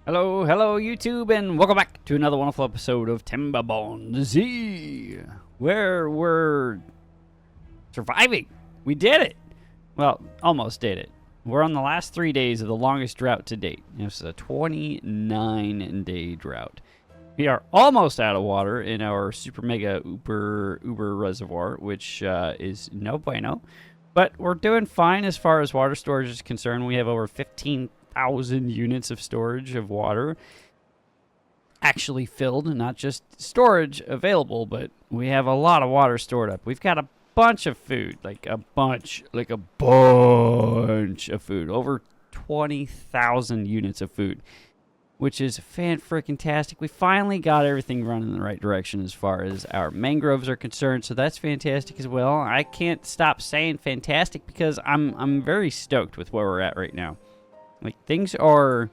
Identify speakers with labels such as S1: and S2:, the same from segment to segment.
S1: Hello, hello YouTube, and welcome back to another wonderful episode of Timberborn Z, where we're surviving. We did it. Well, almost did it. We're on the last 3 days of the longest drought to date. This is a 29-day drought. We are almost out of water in our super mega uber reservoir, which is no bueno. But we're doing fine as far as water storage is concerned. We have over 15,000 units of storage of water actually filled, not just storage available, but we have a lot of water stored up. We've got a bunch of food, like a bunch of food, over 20,000 units of food, which is fan-freaking-tastic. We finally got everything running in the right direction as far as our mangroves are concerned, so that's fantastic as well. I can't stop saying fantastic because I'm very stoked with where we're at right now. Like, things are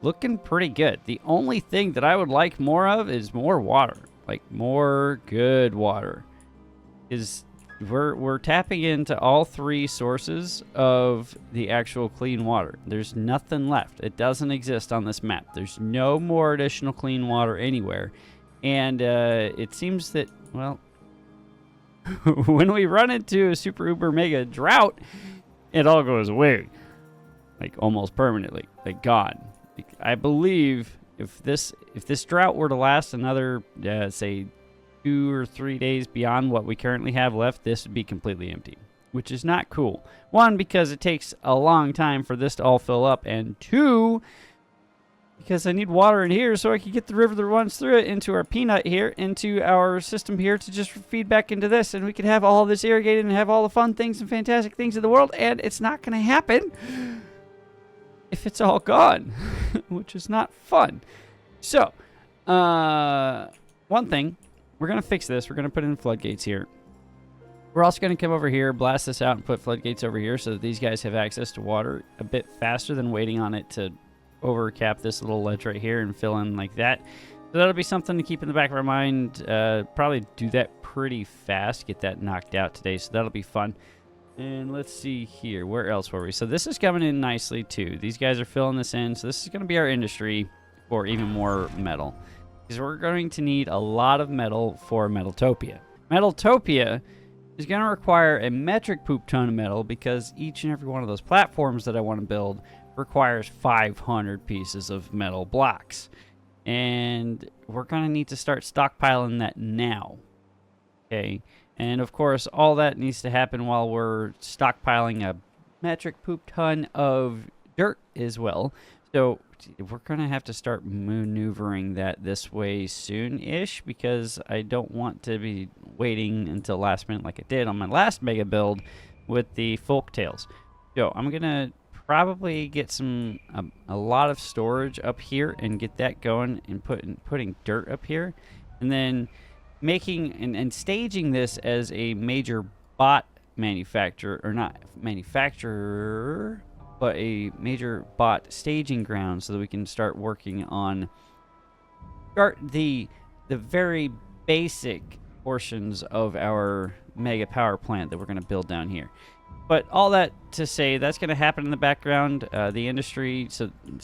S1: looking pretty good. The only thing that I would like more of is more water. Like, more good water. We're tapping into all three sources of the actual clean water. There's nothing left. It doesn't exist on this map. There's no more additional clean water anywhere. And it seems that, well, when we run into a super uber mega drought, it all goes away. Like, almost permanently. Like, gone. I believe if this drought were to last another, say, 2 or 3 days beyond what we currently have left, this would be completely empty, which is not cool. One, because it takes a long time for this to all fill up, and two, because I need water in here so I can get the river that runs through it into our peanut here, into our system here to just feed back into this, and we could have all this irrigated and have all the fun things and fantastic things in the world, and it's not going to happen if it's all gone, which is not fun. So, one thing, we're going to fix this. We're going to put in floodgates here. We're also going to come over here, blast this out, and put floodgates over here so that these guys have access to water a bit faster than waiting on it to overcap this little ledge right here and fill in like that. So that'll be something to keep in the back of our mind. Probably do that pretty fast, get that knocked out today, so that'll be fun. And let's see here. Where else were we? So this is coming in nicely, too. These guys are filling this in, so this is going to be our industry for even more metal. Because we're going to need a lot of metal for Metaltopia. Metaltopia is going to require a metric poop ton of metal because each and every one of those platforms that I want to build requires 500 pieces of metal blocks. And we're going to need to start stockpiling that now. Okay. And of course, all that needs to happen while we're stockpiling a metric poop ton of dirt as well. So we're going to have to start maneuvering that this way soon-ish because I don't want to be waiting until last minute like I did on my last mega build with the folk tales. So I'm going to probably get a lot of storage up here and get that going and putting dirt up here. And then making and staging this as a major bot manufacturer, or not manufacturer, but a major bot staging ground so that we can start working on the very basic portions of our mega power plant that we're going to build down here. But all that to say, that's going to happen in the background. The industry,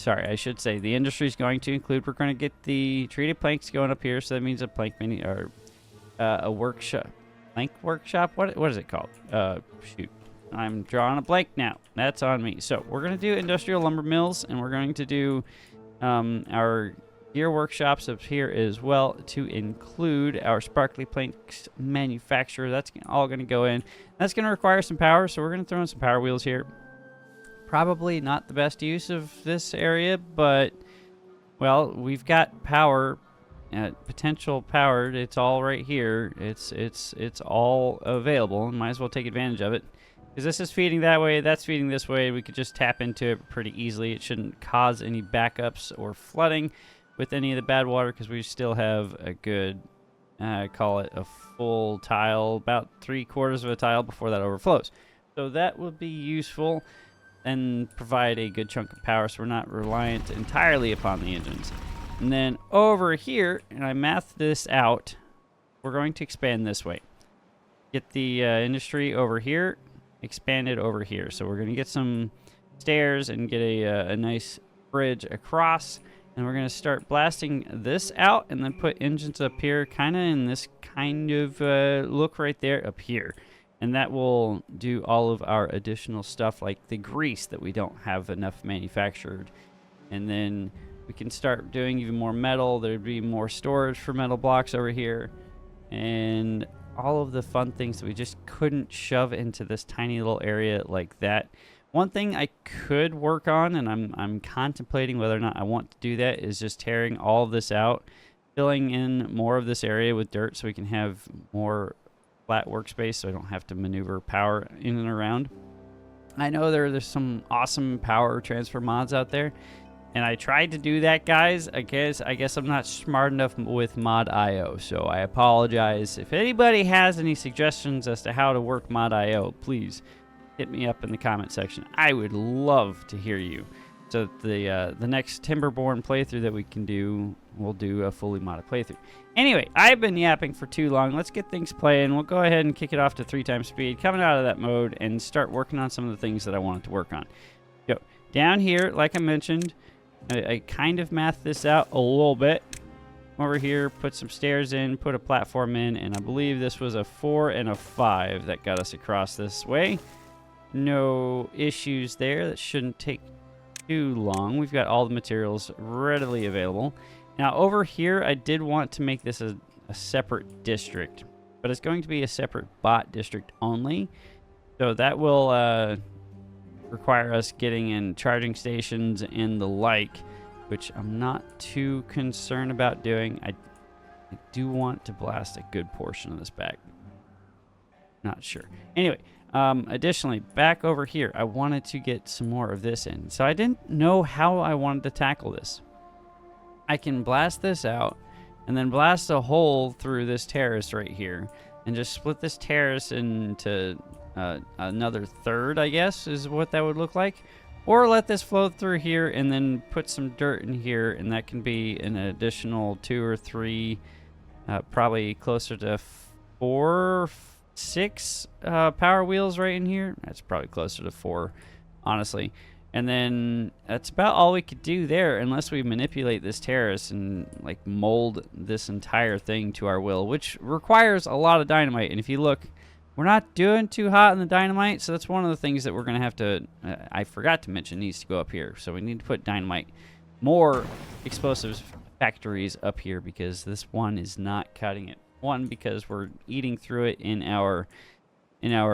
S1: I should say, the industry is going to include, we're going to get the treated planks going up here, so that means a plank mini, or a workshop, plank workshop, what is it called? Shoot. I'm drawing a blank now. That's on me. So we're going to do industrial lumber mills, and we're going to do our gear workshops up here as well to include our sparkly planks manufacturer. That's all going to go in. That's going to require some power, so we're going to throw in some power wheels here. Probably not the best use of this area, but, well, we've got power, potential power. It's all right here. It's all available, and might as well take advantage of it. Because this is feeding that way, that's feeding this way. We could just tap into it pretty easily. It shouldn't cause any backups or flooding with any of the bad water because we still have a good, call it a full tile, about 3/4 of a tile before that overflows. So that would be useful and provide a good chunk of power so we're not reliant entirely upon the engines. And then over here, and I mathed this out, we're going to expand this way. Get the industry over here, expand it over here. So we're going to get some stairs and get a nice bridge across, And we're going to start blasting this out and then put engines up here, kind of in this kind of look right there up here. And that will do all of our additional stuff like the grease that we don't have enough manufactured. And then we can start doing even more metal. There'd be more storage for metal blocks over here. And all of the fun things that we just couldn't shove into this tiny little area like that. One thing I could work on, and I'm contemplating whether or not I want to do that, is just tearing all of this out, filling in more of this area with dirt so we can have more flat workspace so I don't have to maneuver power in and around. I know there's some awesome power transfer mods out there, and I tried to do that, guys. I guess I'm not smart enough with mod.io, so I apologize. If anybody has any suggestions as to how to work mod.io, please hit me up in the comment section. I would love to hear you. So the next Timberborn playthrough that we can do, we'll do a fully modded playthrough. Anyway, I've been yapping for too long. Let's get things playing. We'll go ahead and kick it off to 3x speed, coming out of that mode, and start working on some of the things that I wanted to work on. So down here, like I mentioned, I kind of mathed this out a little bit. Over here, put some stairs in, put a platform in, and I believe this was a 4 and a 5 that got us across this way. No issues there. That shouldn't take too long. We've got all the materials readily available. Now over here, I did want to make this a separate district, but it's going to be a separate bot district only. So that will require us getting in charging stations and the like, which I'm not too concerned about doing. I do want to blast a good portion of this back. Not sure. Anyway. Additionally, back over here, I wanted to get some more of this in. So I didn't know how I wanted to tackle this. I can blast this out and then blast a hole through this terrace right here and just split this terrace into another third, I guess, is what that would look like. Or let this flow through here and then put some dirt in here, and that can be an additional 2 or 3, probably closer to 4, 6 power wheels right in here. That's probably closer to 4, honestly. And then that's about all we could do there, unless we manipulate this terrace and like mold this entire thing to our will, which requires a lot of dynamite. And if you look, we're not doing too hot in the dynamite, so that's one of the things that we're going to have to, I forgot to mention, needs to go up here. So we need to put dynamite, more explosives factories up here, because this one is not cutting it. One, because we're eating through it in our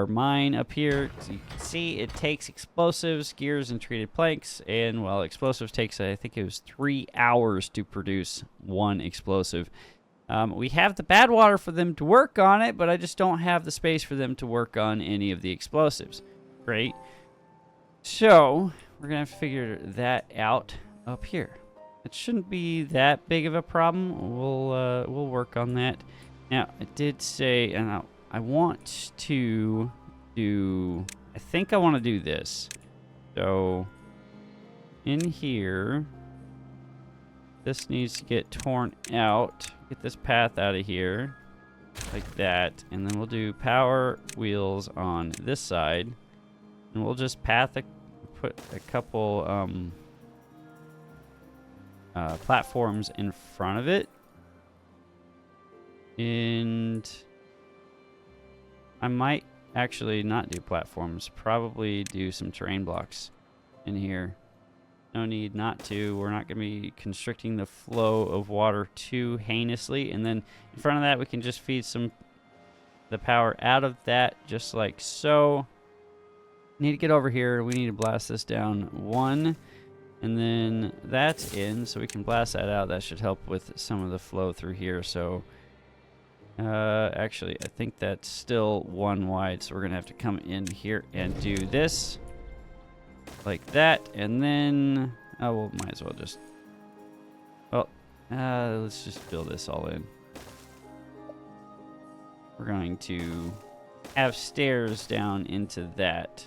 S1: mine up here. So you can see it takes explosives, gears, and treated planks. And well, explosives takes, I think it was 3 hours to produce 1 explosive. We have the bad water for them to work on it, but I just don't have the space for them to work on any of the explosives. Great. So we're gonna have to figure that out up here. It shouldn't be that big of a problem. We'll work on that. Now, I did say, and I want to do, I think I want to do this. So, in here, this needs to get torn out. Get this path out of here, like that. And then we'll do power wheels on this side. And we'll just put a couple platforms in front of it. And I might actually not do platforms, probably do some terrain blocks in here. No need not to. We're not going to be constricting the flow of water too heinously. And then in front of that, we can just feed the power out of that, just like so. Need to get over here. We need to blast this down 1. And then that's in, so we can blast that out. That should help with some of the flow through here. So actually, I think that's still 1 wide, so we're gonna have to come in here and do this like that. And then well, might as well just, well, let's just fill this all in. We're going to have stairs down into that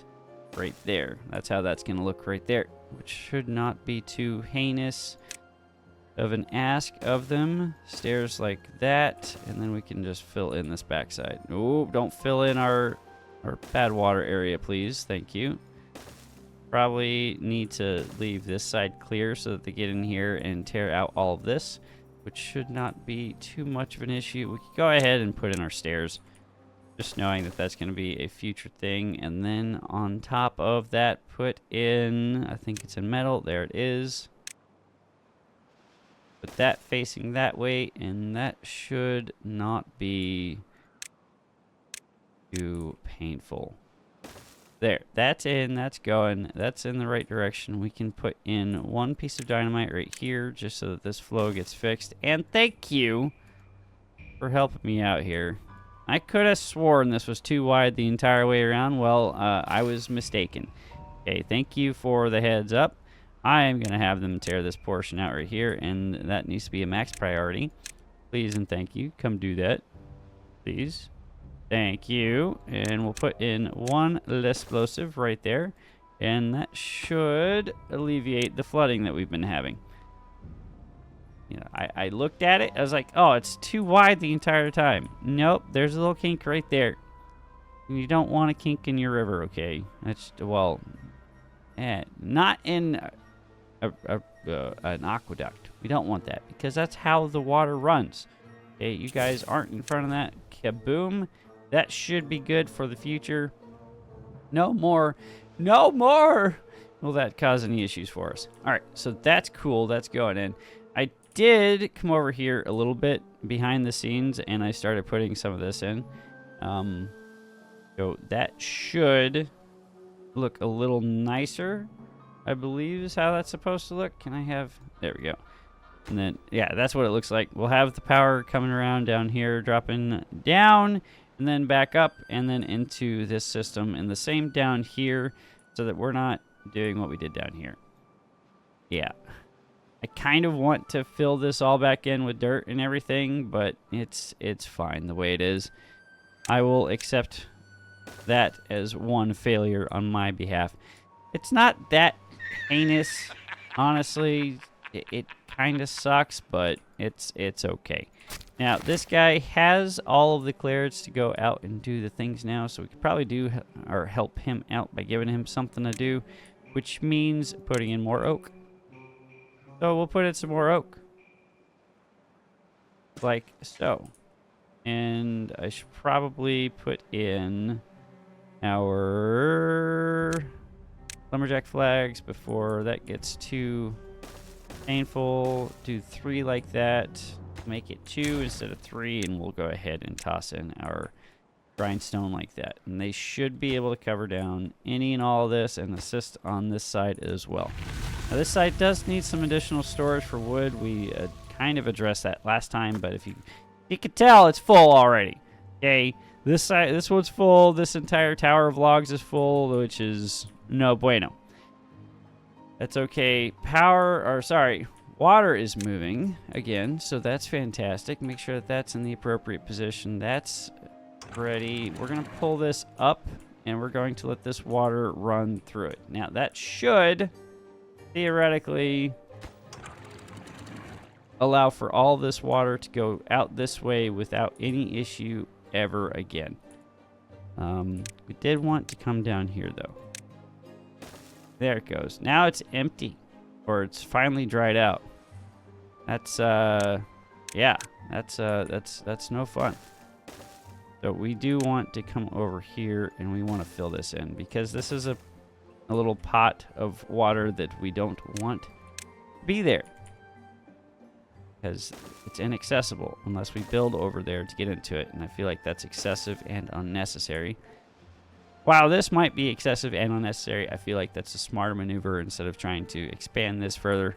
S1: right there. That's how that's gonna look right there, which should not be too heinous of an ask of them. Stairs like that, and then we can just fill in this backside. Oh, don't fill in our bad water area, please. Thank you. Probably need to leave this side clear so that they get in here and tear out all of this, which should not be too much of an issue. We could go ahead and put in our stairs, just knowing that that's going to be a future thing. And then on top of that, put in, I think it's in metal. There it is. Put that facing that way, and that should not be too painful. There, that's in, that's going, that's in the right direction. We can put in one piece of dynamite right here just so that this flow gets fixed. And thank you for helping me out here. I could have sworn this was too wide the entire way around. Well, I was mistaken. Okay, thank you for the heads up. I am going to have them tear this portion out right here, and that needs to be a max priority. Please and thank you. Come do that. Please. Thank you. And we'll put in one explosive right there, and that should alleviate the flooding that we've been having. You know, I looked at it. I was like, oh, it's too wide the entire time. Nope, there's a little kink right there. You don't want a kink in your river, okay? That's, well, not in an aqueduct. We don't want that because that's how the water runs. Okay, you guys aren't in front of that. Kaboom. That should be good for the future. No more. No more. Will that cause any issues for us? All right, so that's cool. That's going in. I did come over here a little bit behind the scenes, and I started putting some of this in. So that should look a little nicer, I believe is how that's supposed to look. Can I have... There we go. And then, yeah, that's what it looks like. We'll have the power coming around down here, dropping down, and then back up, and then into this system, and the same down here, so that we're not doing what we did down here. Yeah. I kind of want to fill this all back in with dirt and everything, but it's fine the way it is. I will accept that as one failure on my behalf. It's not that heinous, honestly. It kind of sucks, but it's okay. Now, this guy has all of the clearance to go out and do the things now, so we could probably do or help him out by giving him something to do, which means putting in more oak. So we'll put in some more oak. Like so. And I should probably put in our lumberjack flags before that gets too painful. Do 3 like that. Make it 2 instead of 3, and we'll go ahead and toss in our grindstone like that. And they should be able to cover down any and all of this and assist on this side as well. Now, this side does need some additional storage for wood. We kind of addressed that last time, but if you can tell, it's full already. Okay, this side, this one's full. This entire tower of logs is full, which is no bueno. That's okay. Water is moving again, so that's fantastic. Make sure that that's in the appropriate position. That's ready. We're gonna pull this up, and we're going to let this water run through it. Now, that should theoretically allow for all this water to go out this way without any issue ever again. We did want to come down here, though. There it goes. Now it's empty, or it's finally dried out. That's yeah, that's no fun. So we do want to come over here, and we want to fill this in, because this is a little pot of water that we don't want to be there, because it's inaccessible unless we build over there to get into it, and I feel like that's excessive and unnecessary. While this might be excessive and unnecessary, I feel like that's a smarter maneuver instead of trying to expand this further.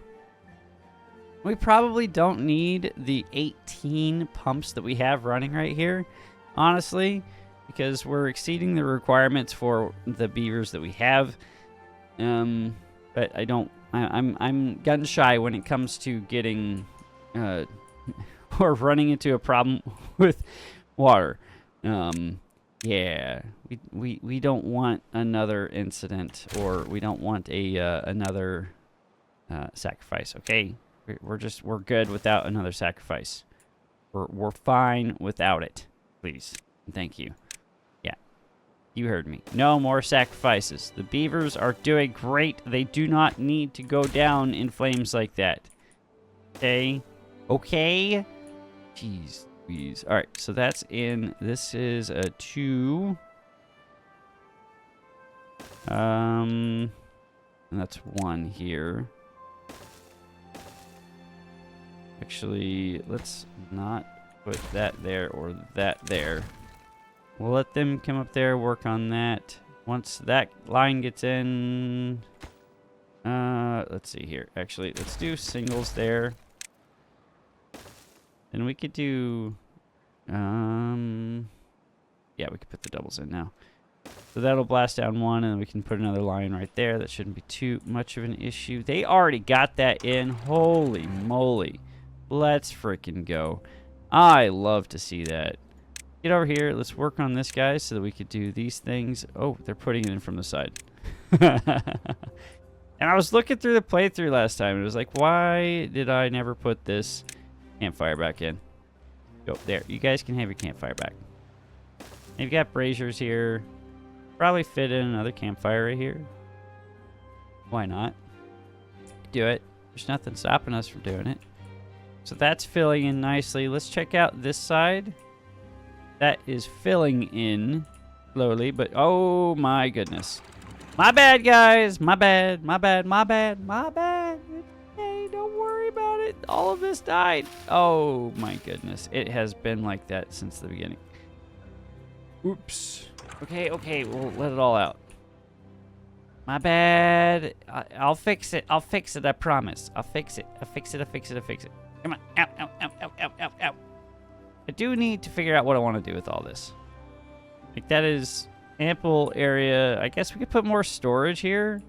S1: We probably don't need the 18 pumps that we have running right here, honestly, because we're exceeding the requirements for the beavers that we have. But I'm gun shy when it comes to getting or running into a problem with water. Yeah, we don't want another incident, or we don't want another sacrifice. Okay, we're good without another sacrifice. We're fine without it. Please, thank you. Yeah. You heard me. No more sacrifices. The beavers are doing great. They do not need to go down in flames like that. Okay? Okay? Jeez. Please. All right, so that's in. This is a 2. And that's 1 here. Actually, let's not put that there or that there. We'll let them come up there, work on that. Once that line gets in, let's see here. Actually, let's do singles there. And we could do, yeah, we could put the doubles in now. So that'll blast down 1, and then we can put another line right there. That shouldn't be too much of an issue. They already got that in. Holy moly. Let's freaking go. I love to see that. Get over here. Let's work on this guy so that we could do these things. Oh, they're putting it in from the side. And I was looking through the playthrough last time. It was like, why did I never put this campfire back in? Go there. You guys can have your campfire back. And you've got braziers here. Probably fit in another campfire right here. Why not? Do it. There's nothing stopping us from doing it. So that's filling in nicely. Let's check out this side. That is filling in slowly, but oh my goodness. My bad, guys. My bad. My bad. My bad. My bad. Hey, don't worry about it. All of this died. Oh my goodness. It has been like that since the beginning. Oops. Okay, okay. We'll let it all out. My bad. I'll fix it. I'll fix it. I promise. I'll fix it. I'll fix it. I'll fix it. I'll fix it. Come on. Ow, ow, ow, ow, ow, ow, ow. I do need to figure out what I want to do with all this. Like, that is ample area. I guess we could put more storage here.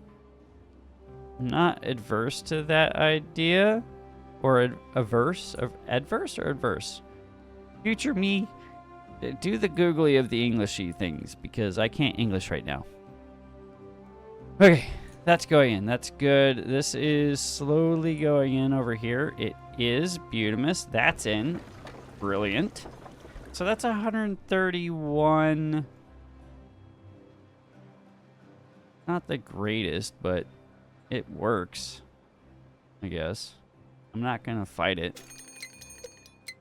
S1: I'm not adverse to that idea. Or averse? Adverse or adverse? Future me, do the googly of the Englishy things, because I can't English right now. Okay, that's going in. That's good. This is slowly going in over here. It is Butamus. That's in. Brilliant. So that's 131. Not the greatest, but it works, I guess. I'm not going to fight it.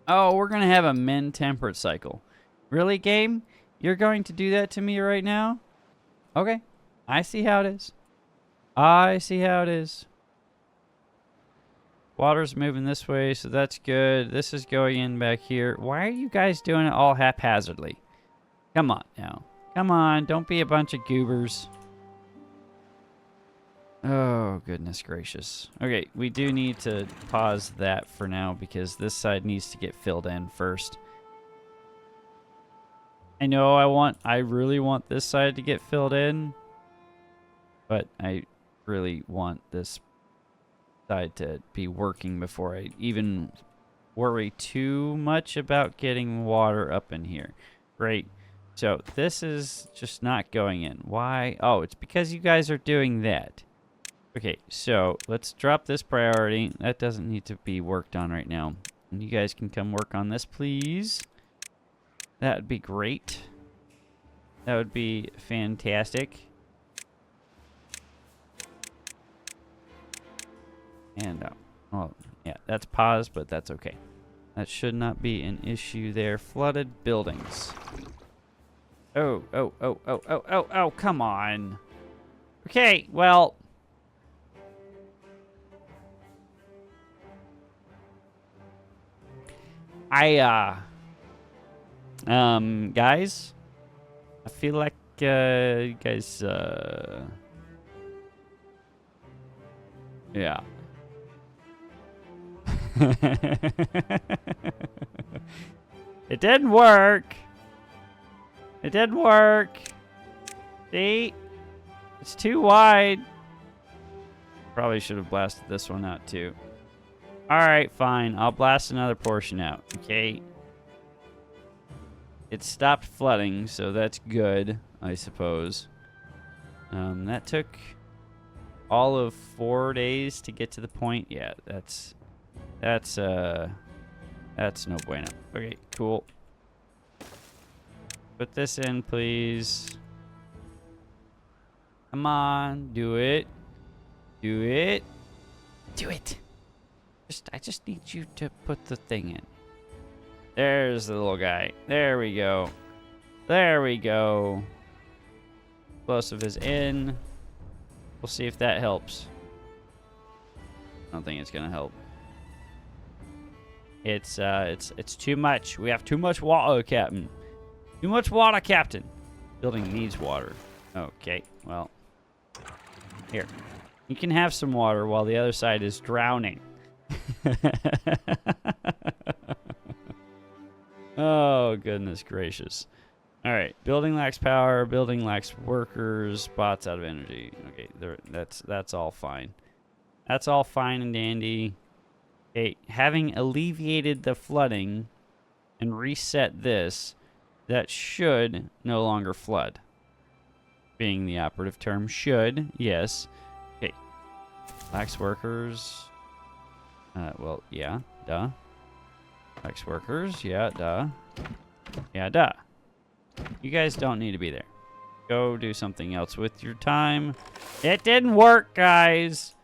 S1: Oh, we're going to have a min temperate cycle. Really, game? You're going to do that to me right now? Okay. I see how it is. I see how it is. Water's moving this way, so that's good. This is going in back here. Why are you guys doing it all haphazardly? Come on now. Come on, don't be a bunch of goobers. Oh, goodness gracious. Okay, we do need to pause that for now because this side needs to get filled in first. I know I really want this side to get filled in, but I really want this side to be working before I even worry too much about getting water up in here. Great. So this is just not going in. Why? Oh, it's because you guys are doing that. Okay, so let's drop this priority. That doesn't need to be worked on right now. And you guys can come work on this, please. That would be great. That would be fantastic. And, well, yeah, that's paused, but that's okay. That should not be an issue there. Flooded buildings. Oh, oh, oh, oh, oh, oh, oh, come on. Okay, well. Guys, I feel like, you guys, yeah. It didn't work. It didn't work. See? It's too wide. Probably should have blasted this one out too. Alright, fine. I'll blast another portion out. Okay. It stopped flooding, so that's good, I suppose. That took all of 4 days to get to the point. Yeah, that's no bueno. Okay, cool. Put this in, please. Come on, do it. Do it. Do it. I just need you to put the thing in. There's the little guy. There we go. There we go. Explosive is in. We'll see if that helps. I don't think it's gonna help. It's too much. We have too much water, Captain. Too much water, Captain. Building needs water. Okay, well. Here. You can have some water while the other side is drowning. Oh, goodness gracious. All right, building lacks power, building lacks workers, spots out of energy. Okay, that's all fine. That's all fine and dandy. Okay, having alleviated the flooding and reset this, that should no longer flood. Being the operative term, should, yes. Okay, lacks workers. Well, yeah, duh. Lacks workers, yeah, duh. Yeah, duh. You guys don't need to be there. Go do something else with your time. It didn't work, guys.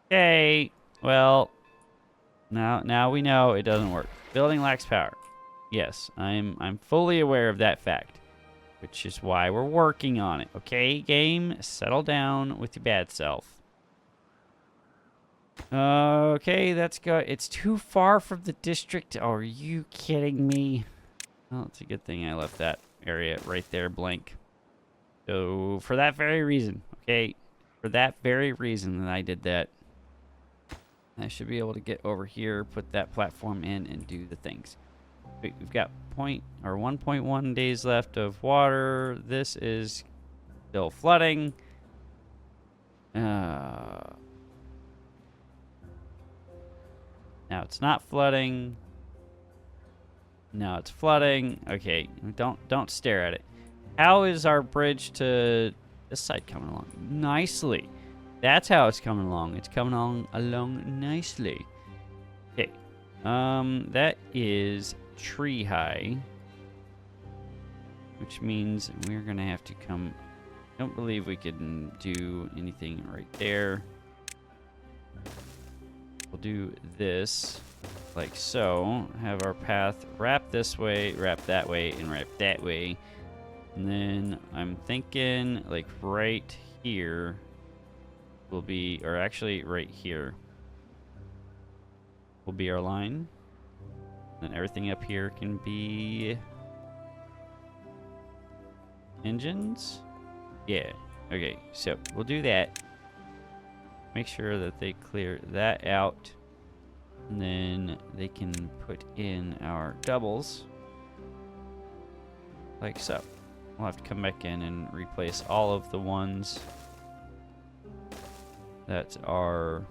S1: Okay, well, now we know it doesn't work. Building lacks power. Yes, I'm fully aware of that fact, which is why we're working on it. Okay, game, settle down with your bad self. Okay, that's good. It's too far from the district. Oh, are you kidding me? Well, it's a good thing I left that area right there blank. So, for that very reason, okay, for that very reason that I did that, I should be able to get over here, put that platform in, and do the things. We've got 1.1 days left of water. This is still flooding. Now it's not flooding. Now it's flooding. Okay, don't stare at it. How is our bridge to this side coming along? Nicely. That's how it's coming along. It's coming along nicely. Okay. That is tree high, which means we're gonna have to come. I don't believe we can do anything right there. We'll do this like so. Have our path wrap this way, wrap that way, and wrap that way. And then I'm thinking like right here will be, or actually right here will be our line. And everything up here can be engines. Yeah. Okay, so we'll do that. Make sure that they clear that out. And then they can put in our doubles. Like so. We'll have to come back in and replace all of the ones that are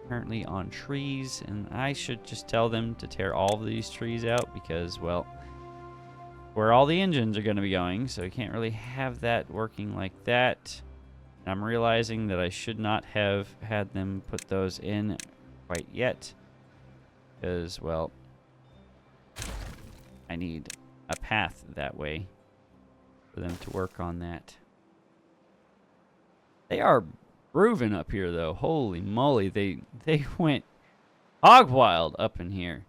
S1: currently on trees. And I should just tell them to tear all of these trees out because, well, where all the engines are going to be going. So you can't really have that working like that. I'm realizing that I should not have had them put those in quite yet. Because, well, I need a path that way for them to work on that. They are grooving up here, though. Holy moly, they went hog wild up in here.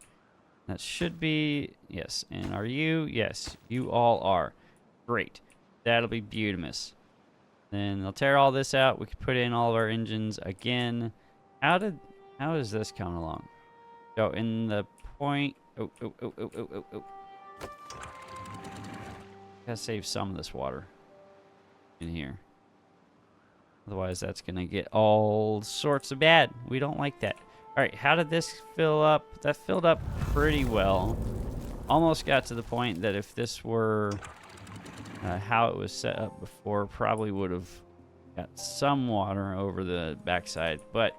S1: That should be, yes. And are you? Yes, you all are. Great. That'll be beautimous. Then they'll tear all this out. We can put in all of our engines again. How is this coming along? So in the point. Oh. Gotta save some of this water in here. Otherwise, that's gonna get all sorts of bad. We don't like that. All right, how did this fill up? That filled up pretty well. Almost got to the point that if this were how it was set up before, probably would have got some water over the backside. But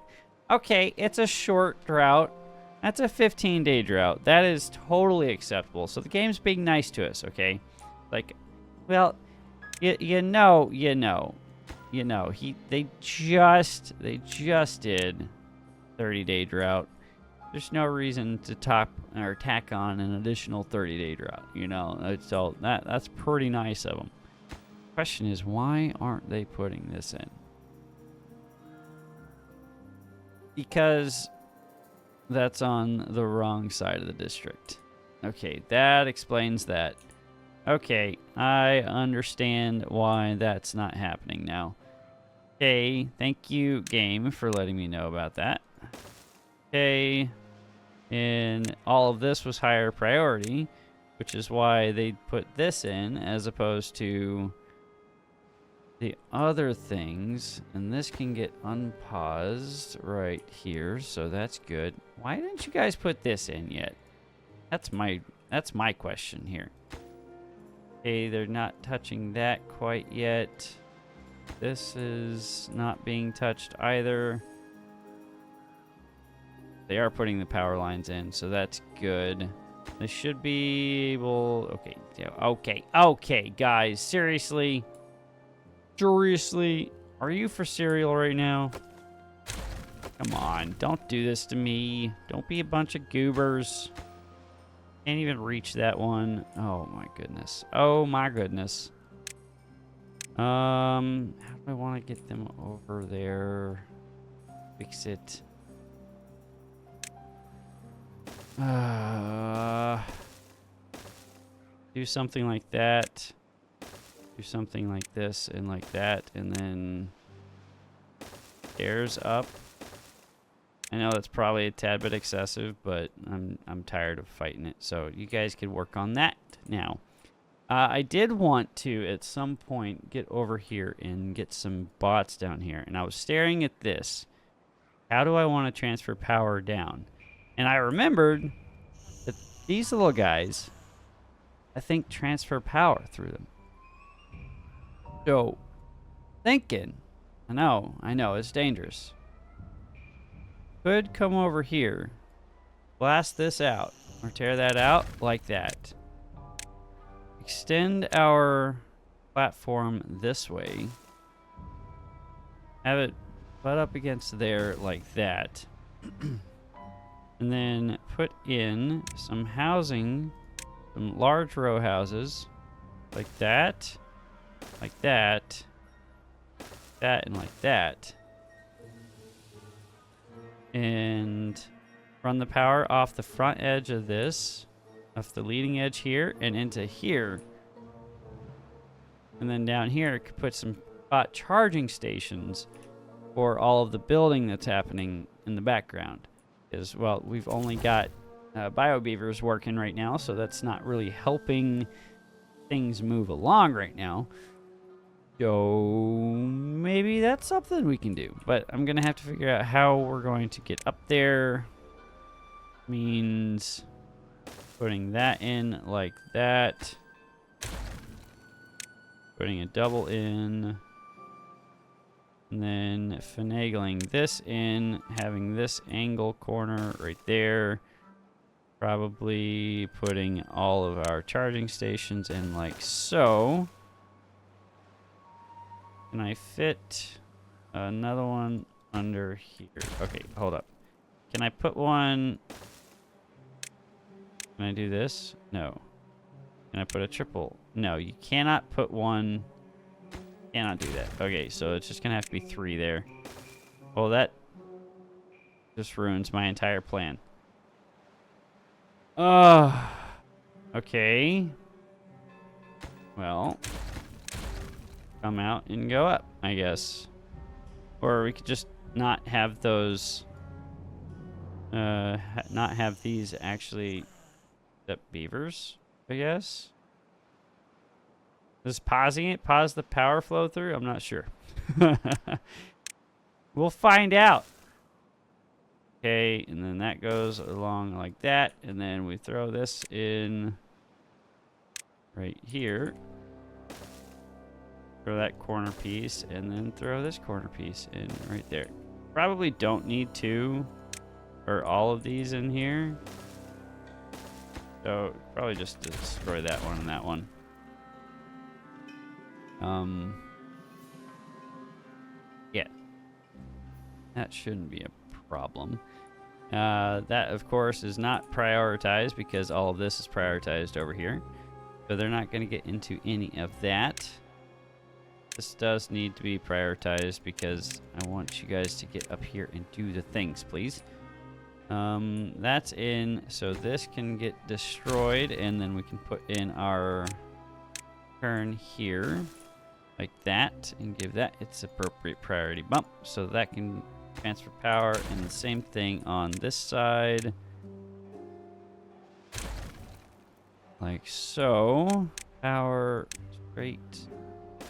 S1: okay, it's a short drought. That's a 15-day drought. That is totally acceptable. So the game's being nice to us, okay? Like, well, you know, they just did 30-day drought. There's no reason to top or tack on an additional 30-day drought, you know. So that's pretty nice of them. Question is, why aren't they putting this in? Because that's on the wrong side of the district. Okay, that explains that. Okay, I understand why that's not happening now. Okay, thank you, game, for letting me know about that. Okay, and all of this was higher priority, which is why they put this in as opposed to the other things. And this can get unpaused right here, so that's good. Why didn't you guys put this in yet? That's my question here. Okay, they're not touching that quite yet. This is not being touched either. They are putting the power lines in, so that's good. They should be able... Okay, yeah, okay, guys, seriously? Seriously? Are you for cereal right now? Come on, don't do this to me. Don't be a bunch of goobers. Can't even reach that one. Oh my goodness. Oh my goodness. How do I want to get them over there? Fix it. Do something like that. Do something like this and like that, and then stairs up. I know that's probably a tad bit excessive, but I'm tired of fighting it. So you guys could work on that now. I did want to, at some point, get over here and get some bots down here. And I was staring at this. How do I want to transfer power down? And I remembered that these little guys, I think, transfer power through them. So, thinking, I know, it's dangerous. Could come over here, blast this out, or tear that out like that. Extend our platform this way. Have it butt up against there like that. And then put in some housing, some large row houses, like that, like that, and like that. And run the power off the front edge of this, off the leading edge here, and into here. And then down here, could put some bot charging stations for all of the building that's happening in the background. Because, well, we've only got bio beavers working right now, so that's not really helping things move along right now. So maybe that's something we can do. But I'm going to have to figure out how we're going to get up there. Means putting that in like that. Putting a double in. And then finagling this in. Having this angle corner right there. Probably putting all of our charging stations in like so. Can I fit another one under here? Okay, hold up. Can I put one... Can I do this? No. Can I put a triple? No, you cannot put one... Cannot do that. Okay, so it's just going to have to be 3 there. Well, that just ruins my entire plan. Okay. Well... Come out and go up, I guess. Or we could just not have those... not have these actually... The beavers, I guess? Does pausing it pause the power flow through? I'm not sure. We'll find out. Okay, and then that goes along like that. And then we throw this in right here. Throw that corner piece, and then throw this corner piece in right there. Probably don't need 2 or all of these in here. So probably just destroy that one and that one. Yeah. That shouldn't be a problem. That, of course, is not prioritized because all of this is prioritized over here. So they're not going to get into any of that. This does need to be prioritized because I want you guys to get up here and do the things, please. That's in, so this can get destroyed, and then we can put in our turn here, like that, and give that its appropriate priority bump, so that can transfer power, and the same thing on this side. Like so. Power, straight,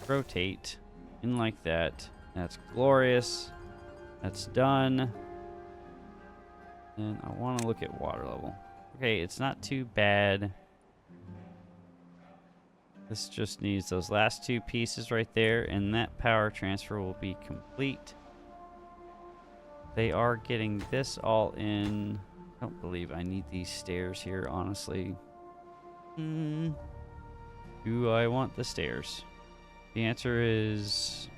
S1: rotate, in like that. That's glorious. That's done. And I want to look at water level. Okay, it's not too bad. This just needs those last two pieces right there, and that power transfer will be complete. They are getting this all in. I don't believe I need these stairs here, honestly. Do I want the stairs? The answer is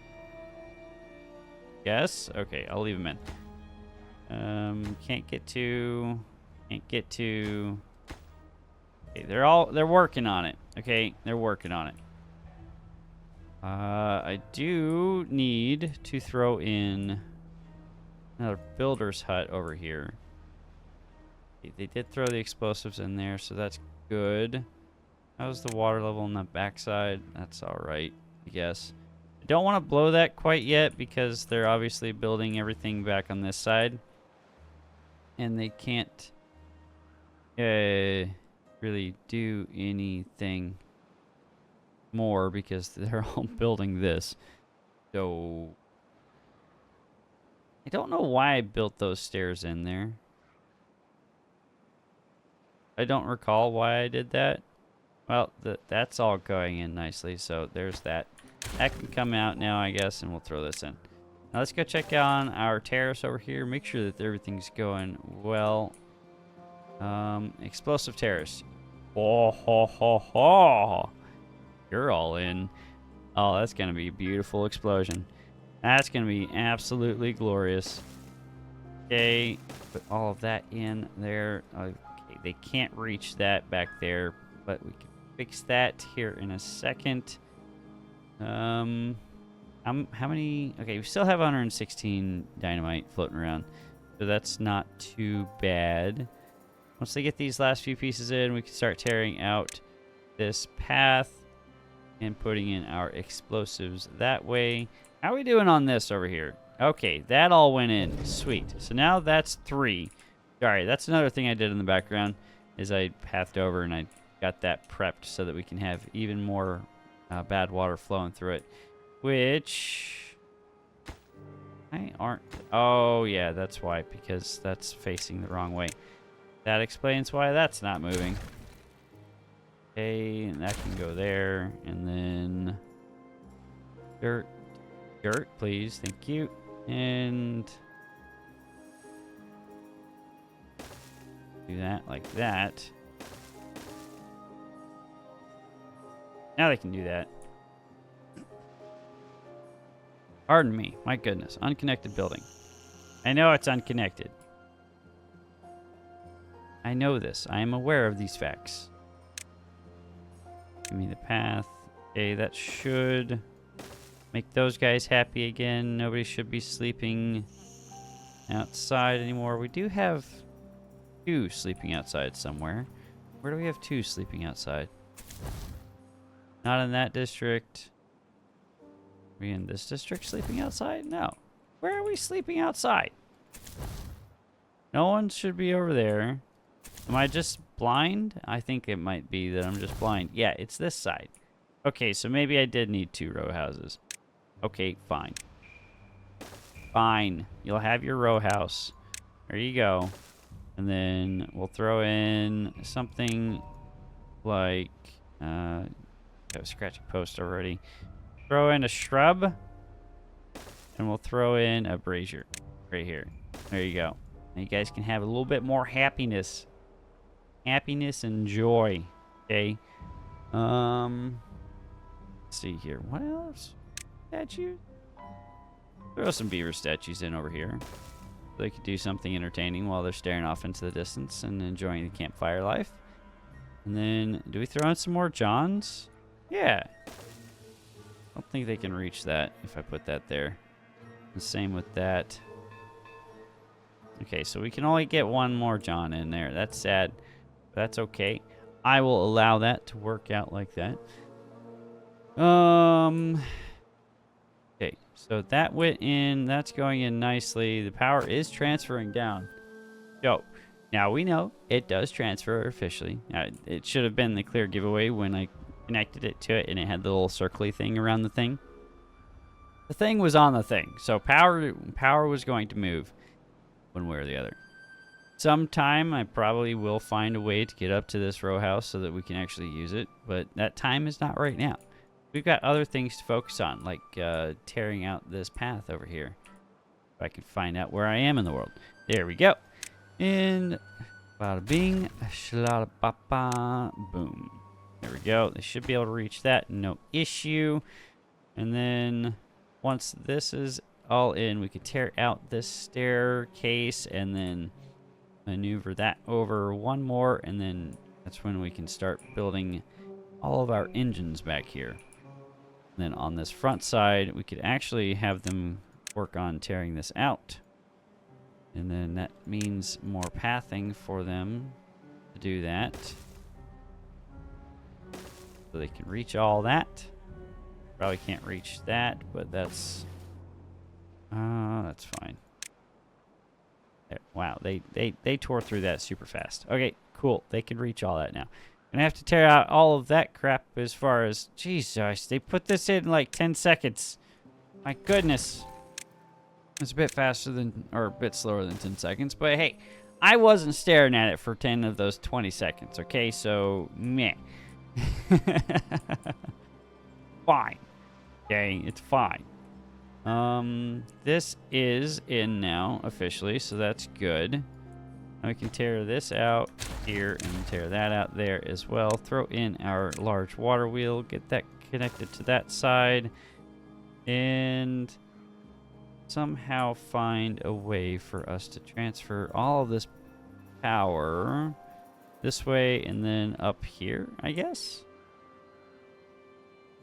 S1: yes. Okay, I'll leave them in. Can't get to. Okay, they're working on it. Okay, they're working on it. I do need to throw in another builder's hut over here. Okay, they did throw the explosives in there, so that's good. How's the water level on the backside? That's alright, I guess. I don't want to blow that quite yet because they're obviously building everything back on this side. And they can't really do anything more because they're all building this. So I don't know why I built those stairs in there. I don't recall why I did that. Well, that's all going in nicely, so there's that. That can come out now, I guess, and we'll throw this in. Now let's go check on our terrace over here. Make sure that everything's going well. Explosive terrace. Oh, ho, ho, ho. You're all in. Oh, that's going to be a beautiful explosion. That's going to be absolutely glorious. Okay, put all of that in there. Okay, they can't reach that back there, but we can fix that here in a second. How many? Okay, we still have 116 dynamite floating around, so that's not too bad. Once they get these last few pieces in, we can start tearing out this path and putting in our explosives that way. How are we doing on this over here? Okay, that all went in. Sweet. So now that's 3. Sorry, that's another thing I did in the background is I pathed over and I got that prepped so that we can have even more bad water flowing through it. Which I aren't. Oh, yeah, that's why, because that's facing the wrong way. That explains why that's not moving. Okay, and that can go there. And then dirt, please. Thank you. And do that like that. Now they can do that. Pardon me. My goodness. Unconnected building. I know it's unconnected. I know this. I am aware of these facts. Give me the path. Okay, that should make those guys happy again. Nobody should be sleeping outside anymore. We do have 2 sleeping outside somewhere. Where do we have 2 sleeping outside? Not in that district. Are we in this district sleeping outside? No. Where are we sleeping outside? No one should be over there. Am I just blind? I think it might be that I'm just blind. Yeah, it's this side. Okay, so maybe I did need 2 row houses. Okay, fine. Fine. You'll have your row house. There you go. And then we'll throw in something like... got a scratchy post already. Throw in a shrub. And we'll throw in a brazier. Right here. There you go. And you guys can have a little bit more happiness. Happiness and joy. Okay. Let's see here. What else? Statue? Throw some beaver statues in over here. So they could do something entertaining while they're staring off into the distance and enjoying the campfire life. And then, do we throw in some more Johns? Yeah. don't think they can reach that if I put that there. The same with that. Okay, so we can only get one more John in there. That's sad. But that's okay. I will allow that to work out like that. Okay, so that went in. That's going in nicely. The power is transferring down. So, now we know it does transfer officially. It should have been the clear giveaway when I connected it to it and it had the little circly thing around the thing. The thing was on the thing, so power was going to move one way or the other. Sometime I probably will find a way to get up to this row house so that we can actually use it, but that time is not right now. We've got other things to focus on, like tearing out this path over here. If I can find out where I am in the world. There we go. And bada bing, shalada ba, boom. There we go. They should be able to reach that, no issue. And then once this is all in, we could tear out this staircase and then maneuver that over one more, and then that's when we can start building all of our engines back here. And then on this front side, we could actually have them work on tearing this out. And then that means more pathing for them to do that. So they can reach all that. Probably can't reach that, but that's fine. There, wow, they tore through that super fast. Okay, cool. They can reach all that now. Gonna have to tear out all of that crap as far as... Jesus, they put this in like 10 seconds. My goodness. It's a bit faster than, or a bit slower than 10 seconds, but hey, I wasn't staring at it for 10 of those 20 seconds, okay? So, meh. Fine. Okay, it's fine. This is in now, officially, so that's good. Now we can tear this out here and tear that out there as well. Throw in our large water wheel, get that connected to that side, and somehow find a way for us to transfer all of this power this way and then up here, I guess.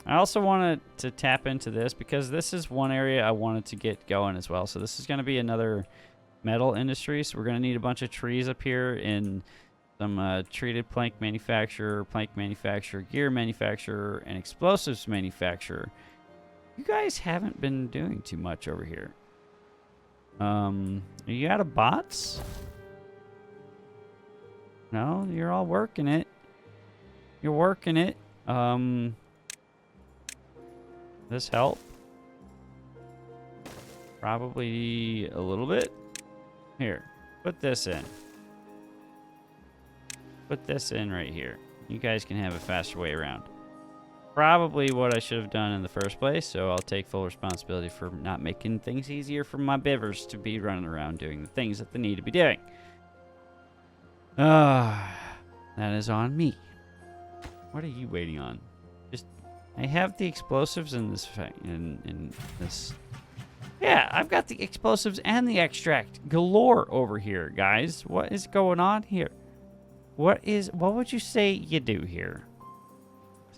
S1: I also wanted to tap into this because this is one area I wanted to get going as well. So this is going to be another metal industry. So we're going to need a bunch of trees up here in some treated plank manufacturer, gear manufacturer, and explosives manufacturer. You guys haven't been doing too much over here. Are you out of bots? No, you're all working it. You're working it. This help? Probably a little bit. Here, put this in. Put this in right here. You guys can have a faster way around. Probably what I should have done in the first place, so I'll take full responsibility for not making things easier for my Beavers to be running around doing the things that they need to be doing. That is on me. What are you waiting on? I have the explosives in this in this. Yeah, I've got the explosives and the extract galore over here, guys. What is going on here? What would you say you do here?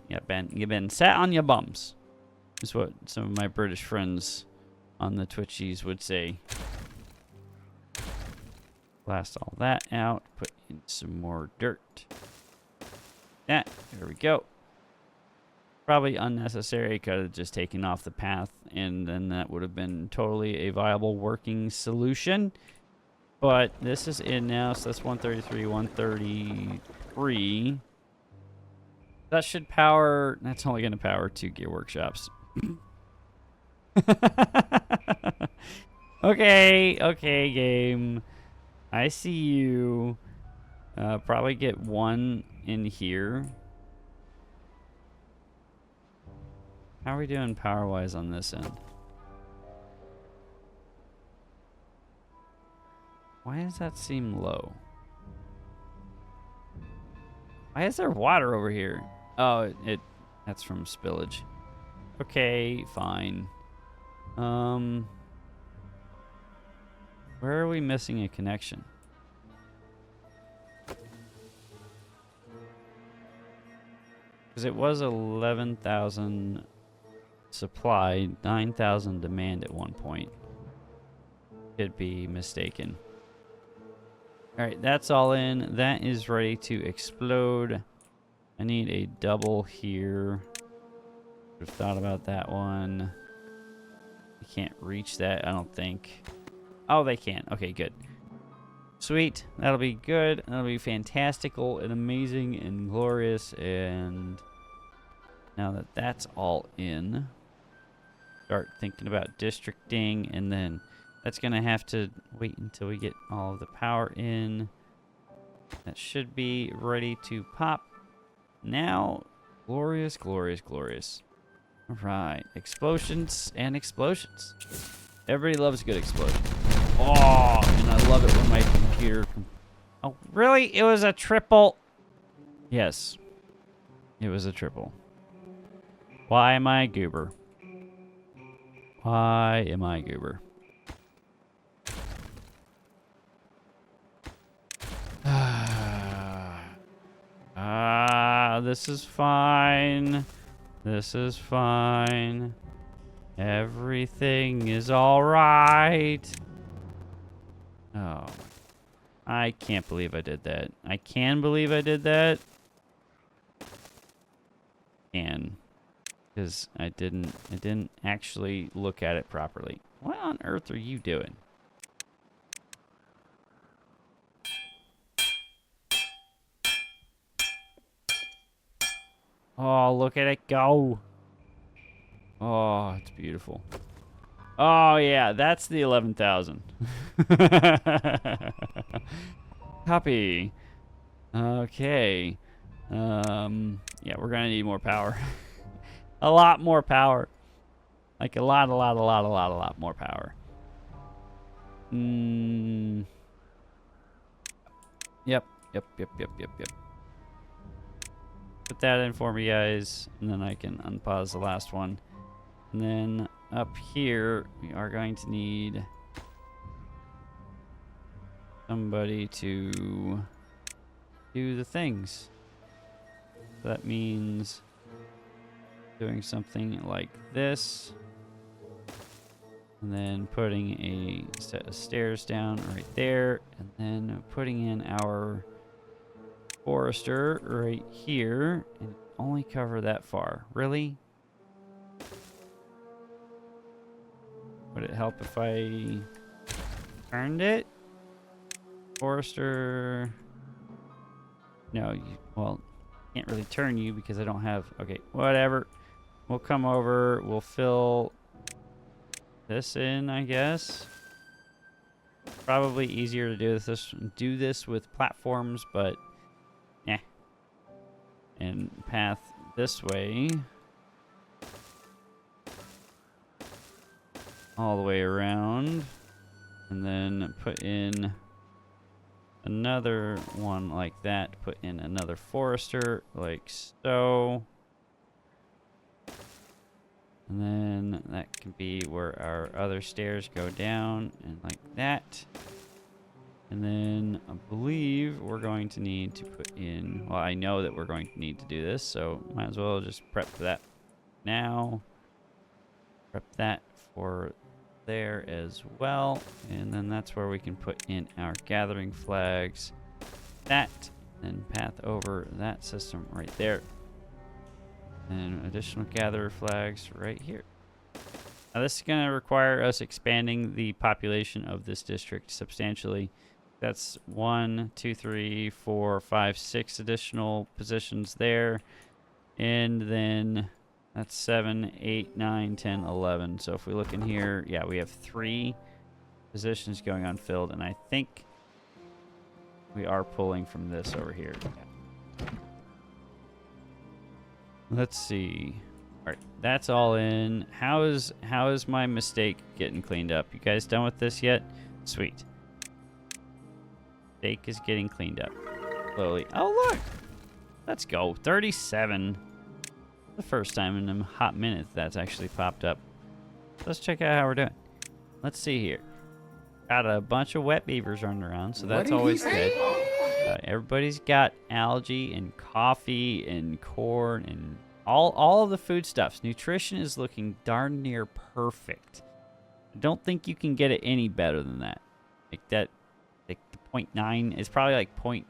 S1: You've been sat on your bums. Is what some of my British friends on the Twitchies would say. Blast all that out. Put in some more dirt. There we go. Probably unnecessary. Could have just taken off the path, and then that would have been totally a viable working solution. But this is in now, so that's 133, 133. That should power... That's only going to power 2 gear workshops. Okay, game. I see you. Probably get one in here. How are we doing power-wise on this end? Why does that seem low? Why is there water over here? Oh, that's from spillage. Okay, fine. Where are we missing a connection? Because it was 11,000 supply, 9,000 demand at one point. Could be mistaken. All right, that's all in. That is ready to explode. I need a double here. Should have thought about that one. I can't reach that, I don't think. Oh, they can. Okay, good. Sweet. That'll be good. That'll be fantastical and amazing and glorious. And now that that's all in, start thinking about districting, and then that's going to have to wait until we get all of the power in. That should be ready to pop now. Glorious, glorious, glorious. All right. Explosions and explosions. Everybody loves a good explosion. Oh, and I love it when my computer... Oh, really? It was a triple? Yes. It was a triple. Why am I a goober? Why am I a goober? This is fine. This is fine. Everything is all right. Oh, I can't believe I did that. I can believe I did that. Because I didn't actually look at it properly. What on earth are you doing? Oh, look at it go. Oh, it's beautiful. Oh, yeah, that's the 11,000. Copy. Okay. Yeah, we're gonna need more power. A lot more power. Like a lot more power. Yep. Put that in for me, guys, and then I can unpause the last one. And then up here, we are going to need somebody to do the things. That means doing something like this, and then putting a set of stairs down right there, and then putting in our forester right here, and only cover that far. Really? Would it help if I turned it? Forester. No, well, can't really turn you because I don't have. Okay, whatever. We'll come over. We'll fill this in, I guess. Probably easier to do this with platforms, but yeah. And path this way. All the way around, and then put in another one like that. Put in another forester like so, and then that can be where our other stairs go down, and like that. And then I believe we're going to need to put in, well, I know that we're going to need to do this, so might as well just prep for that now. Prep that for there as well, and then that's where we can put in our gathering flags. That, then path over that system right there, and additional gatherer flags right here. Now this is going to require us expanding the population of this district substantially. That's 1, 2, 3, 4, 5, 6 additional positions there, and then that's 7, 8, 9, 10, 11. So if we look in here, yeah, we have 3 positions going unfilled, and I think we are pulling from this over here. Yeah. Let's see. All right, that's all in. How is my mistake getting cleaned up? You guys done with this yet? Sweet. Mistake is getting cleaned up slowly. Oh look, let's go. 37. The first time in a hot minute that's actually popped up. Let's check out how we're doing. Let's see here. Got a bunch of wet beavers running around, so that's always good. Everybody's got algae and coffee and corn and All of the foodstuffs. Nutrition is looking darn near perfect. I don't think you can get it any better than that. Like that, like the 0.9 is probably like point.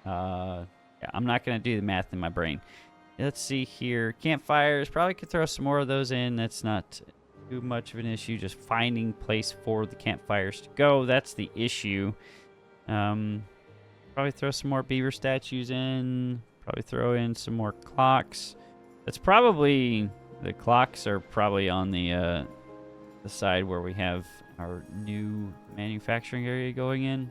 S1: Yeah, I'm not gonna do the math in my brain. Let's see here. Campfires. Probably could throw some more of those in. That's not too much of an issue. Just finding place for the campfires to go. That's the issue. Probably throw some more beaver statues in. Probably throw in some more clocks. That's probably, the clocks are probably on the side where we have our new manufacturing area going in.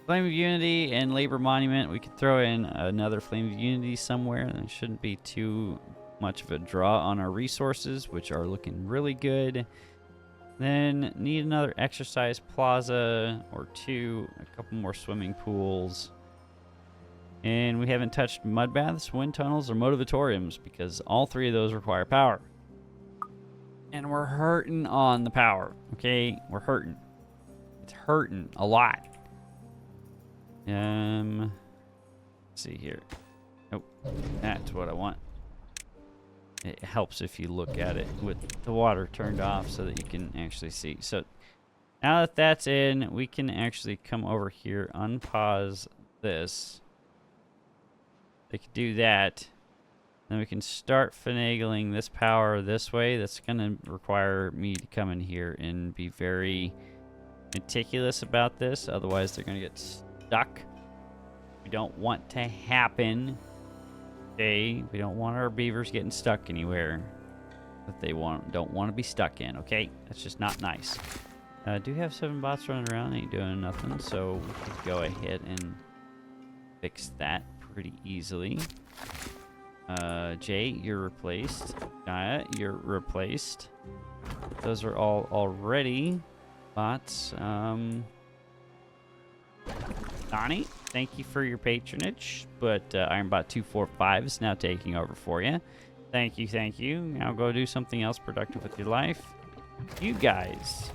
S1: Flame of Unity and Labor Monument. We could throw in another Flame of Unity somewhere. There shouldn't be too much of a draw on our resources, which are looking really good. Then need another exercise plaza or two, a couple more swimming pools. And we haven't touched mud baths, wind tunnels, or motivatoriums because all three of those require power. And we're hurting on the power, okay? We're hurting. It's hurting a lot. Let's see here. Oh, that's what I want. It helps if you look at it with the water turned off so that you can actually see. So now that that's in, we can actually come over here, unpause this. They could do that. Then we can start finagling this power this way. That's going to require me to come in here and be very meticulous about this. Otherwise, they're going to get stuck. We don't want to happen. Okay, we don't want our beavers getting stuck anywhere that they don't want to be stuck in. Okay, that's just not nice. I do have 7 bots running around, ain't doing nothing, so we could go ahead and fix that pretty easily. Jay, you're replaced. Gaia, you're replaced. Those are all already bots. Donnie, thank you for your patronage, but Ironbot 245 is now taking over for you. Thank you, thank you. Now go do something else productive with your life. You guys,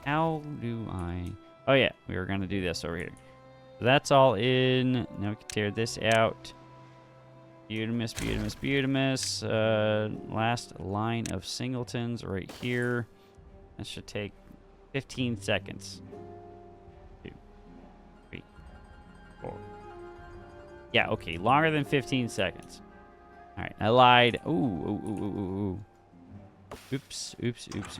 S1: how do I... Oh yeah, we were going to do this over here. So that's all in. Now we can tear this out. Butamus, Butamus, Butamus. Last line of singletons right here. That should take 15 seconds. 2, 3, 4. Yeah, okay. Longer than 15 seconds. All right, I lied. Ooh, ooh, ooh, ooh, ooh. Oops, oops, oops, oops.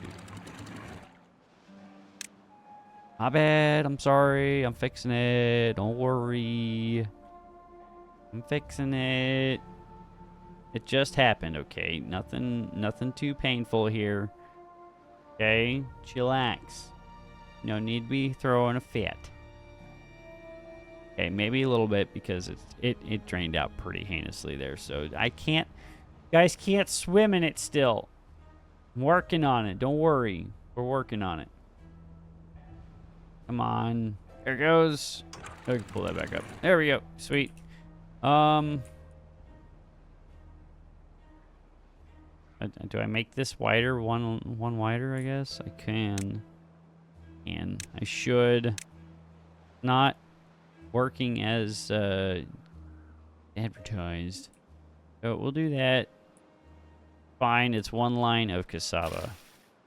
S1: My bad. I'm sorry. I'm fixing it. Don't worry. I'm fixing it. It just happened, okay? Nothing too painful here. Okay? Chillax. No need to be throwing a fit. Okay, maybe a little bit because it drained out pretty heinously there. So I can't... Guys can't swim in it still. I'm working on it. Don't worry. We're working on it. Come on. There it goes. I can pull that back up. There we go. Sweet. Do I make this wider? One wider, I guess? I can. I should. Not working as advertised. So we'll do that. Fine, it's one line of cassava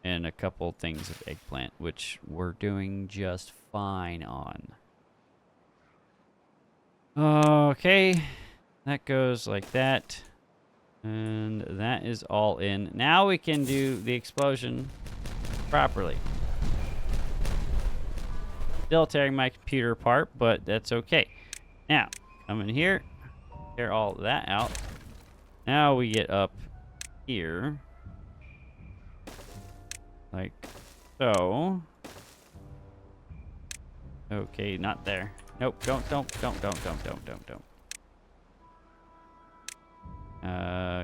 S1: and a couple things of eggplant, which we're doing just fine on. Okay, that goes like that. And that is all in. Now we can do the explosion properly. Still tearing my computer apart, but that's okay. Now, come in here, tear all that out. Now we get up here. Like so. Okay, not there. Nope, don't.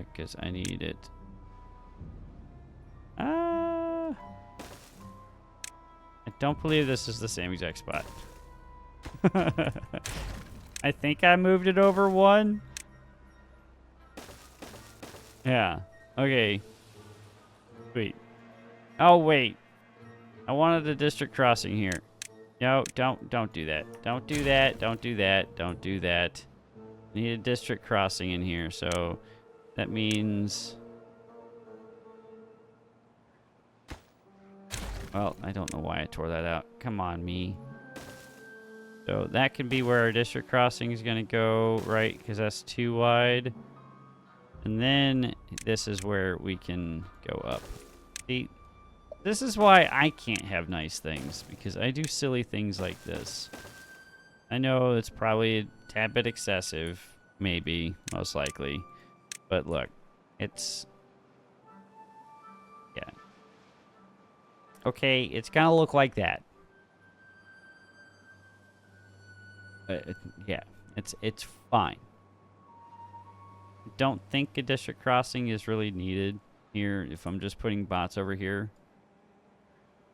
S1: Because I need it. I don't believe this is the same exact spot. I think I moved it over one. Yeah. Okay. Sweet. Oh, wait. I wanted a district crossing here. No, don't do that. Don't do that. Don't do that. Don't do that. Need a district crossing in here, so that means... Well, I don't know why I tore that out. Come on, me. So that could be where our district crossing is going to go, right? Because that's too wide. And then this is where we can go up. See, this is why I can't have nice things, because I do silly things like this. I know it's probably a tad bit excessive, maybe, most likely. But look, it's... Yeah. Okay, it's gonna look like that. Yeah, it's fine. I don't think a district crossing is really needed here if I'm just putting bots over here.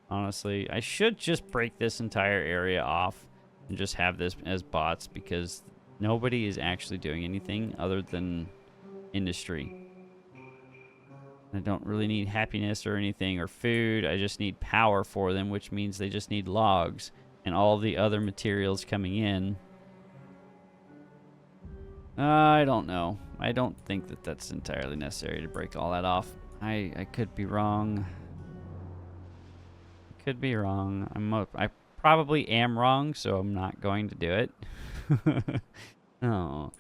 S1: Honestly, I should just break this entire area off and just have this as bots, because nobody is actually doing anything other than industry. I don't really need happiness or anything or food. I just need power for them, which means they just need logs and all the other materials coming in. I don't know. I don't think that that's entirely necessary to break all that off. I could be wrong. Could be wrong. I probably am wrong, so I'm not going to do it. Oh,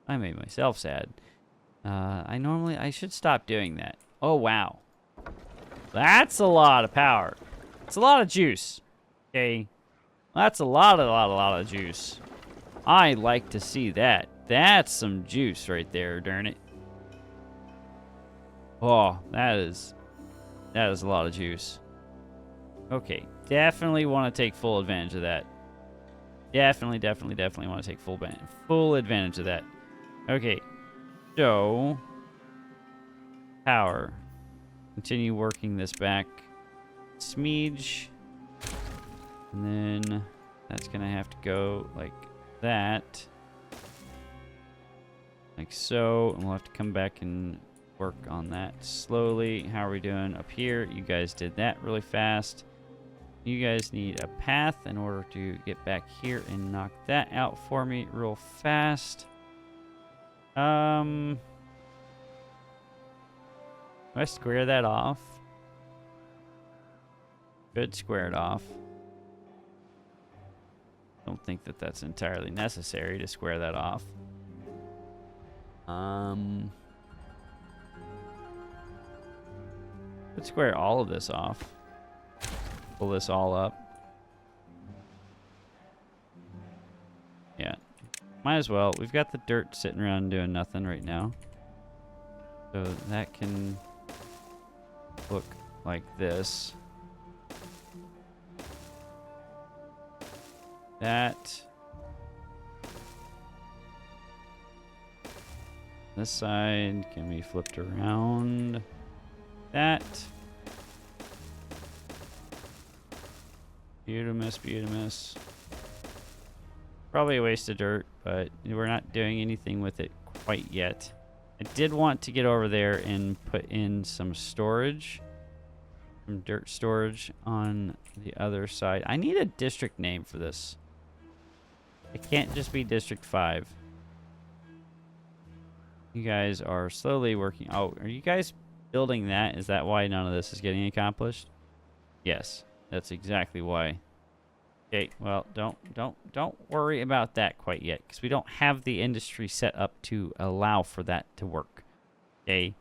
S1: I made myself sad. I should stop doing that. Oh, wow. That's a lot of power. It's a lot of juice. Okay. That's a lot of juice. I like to see that. That's some juice right there, darn it. Oh, that is a lot of juice. Okay, definitely want to take full advantage of that. Definitely want to take full advantage of that. Okay, so power. Continue working this back. Smidge. And then that's gonna have to go like that. Like so, and we'll have to come back and work on that slowly. How are we doing up here? You guys did that really fast. You guys need a path in order to get back here and knock that out for me real fast. Do I square that off? Could square it off. Don't think that that's entirely necessary to square that off. Let's square all of this off. Pull this all up. Yeah. Might as well. We've got the dirt sitting around doing nothing right now. So that can look like this. That. This side can be flipped around. That. Beautimus. Probably a waste of dirt, but we're not doing anything with it quite yet. I did want to get over there and put in some storage. Some dirt storage on the other side. I need a district name for this. It can't just be District 5. You guys are slowly working. Oh, are you guys building that? Is that why none of this is getting accomplished? Yes, that's exactly why. Okay, well, don't worry about that quite yet, because we don't have the industry set up to allow for that to work. Okay,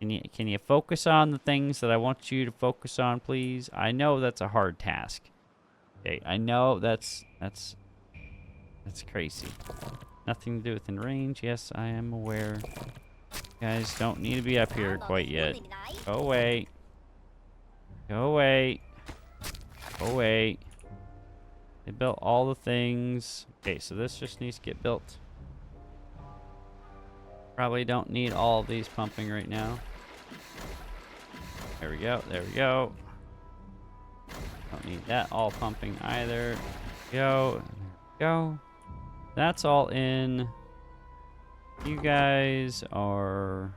S1: can you focus on the things that I want you to focus on, please? I know that's a hard task. Okay, I know that's crazy. Nothing to do within range. Yes, I am aware. You guys don't need to be up here quite yet. Go away. Go away. Go away. They built all the things. Okay, so this just needs to get built. Probably don't need all of these pumping right now. There we go. There we go. Don't need that all pumping either. Go. Go. That's all in. You guys are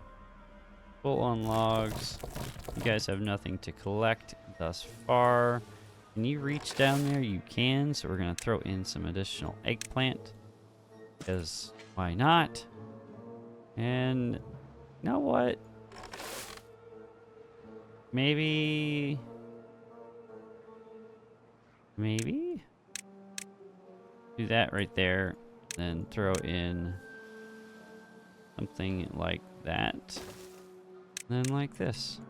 S1: full on logs. You guys have nothing to collect thus far. Can you reach down there? You can. So we're going to throw in some additional eggplant. Because why not? And you know what? Maybe do that right there. Then throw in something like that. Then like this.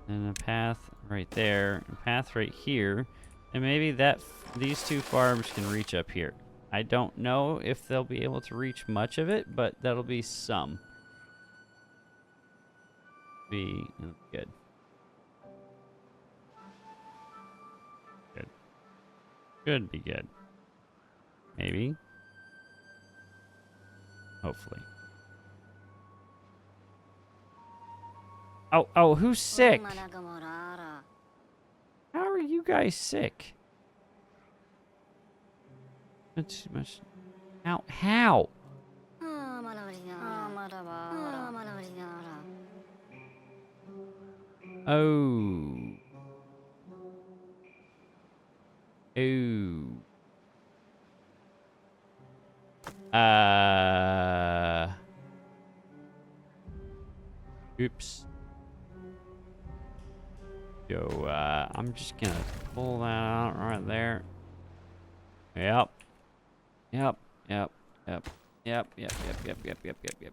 S1: And a path right there. A path right here. And maybe these two farms can reach up here. I don't know if they'll be able to reach much of it, but that'll be some. Be good. Good. Should be good. Maybe. Hopefully. Oh, who's sick? How are you guys sick? That's too much. How? Oh. Ooh. Oops. So, I'm just gonna pull that out right there. Yep. Yep. Yep. Yep. Yep. Yep. Yep. Yep. Yep. Yep. Yep. Yep.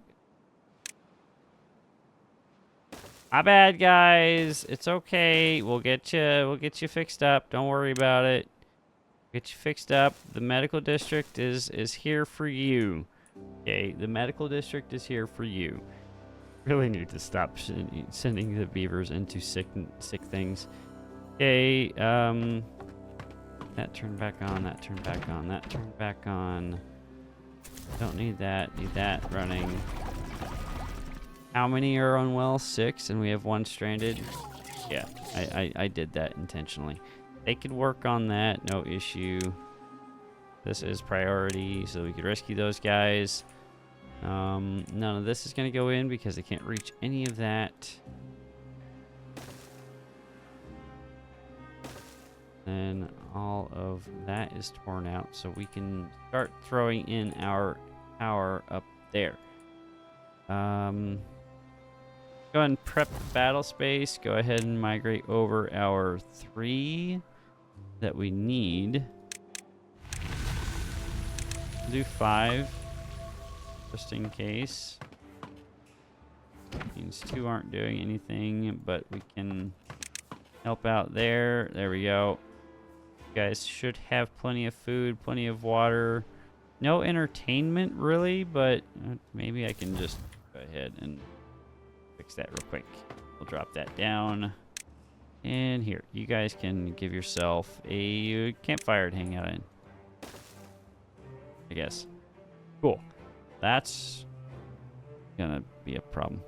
S1: My bad, guys. It's okay. We'll get you fixed up. Don't worry about it. Get you fixed up. The medical district is here for you. Okay, the medical district is here for you. Really need to stop sending the beavers into sick things. Okay, that turned back on. That turned back on. That turned back on. Don't need that. Need that running. How many are unwell? 6, and we have 1 stranded. Yeah, I did that intentionally. They could work on that, no issue. This is priority, so we could rescue those guys. None of this is going to go in because they can't reach any of that. Then all of that is torn out, so we can start throwing in our power up there. Go ahead and prep the battle space. Go ahead and migrate over our 3 that we need. Do 5 just in case. Means 2 aren't doing anything, but we can help out there. There we go. You guys should have plenty of food, plenty of water. No entertainment really, but maybe I can just go ahead and fix that real quick. We'll drop that down. And here, you guys can give yourself a campfire to hang out in, I guess. Cool. That's gonna be a problem.